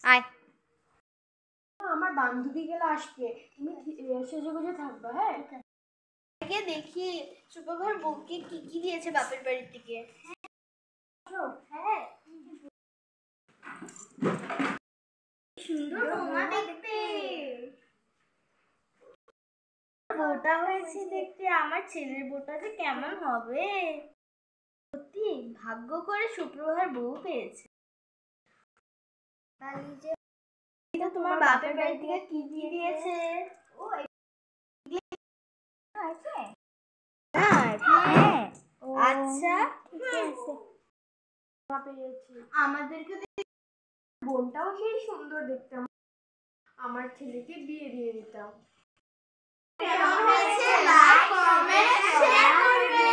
আয়। আমার বান্ধবী গেলে আসবে, তুমি সেজেগুজে থাকবে। হ্যাঁ, আগে দেখি সুপ্রভার বউকে কি কি দিয়েছে বাপের বাড়ির থেকে। হ্যাঁ, সুন্দর বৌমা দেখতে। বউটা হয়েছে দেখতে, আমার ছেলের বউটা যে কেমন হবে। সত্যি ভাগ্য করে সুপ্রভার বউ পেয়েছে। তোমার বাপের বাড়ি থেকে কি কি দিয়েছে? আচ্ছা, আমাদেরকে বোনটাও সেই সুন্দর দেখতাম, আমার ছেলেকে বিয়ে দিয়ে দিতাম। কেমন হয়েছে? লাইক, কমেন্ট, শেয়ার করবে।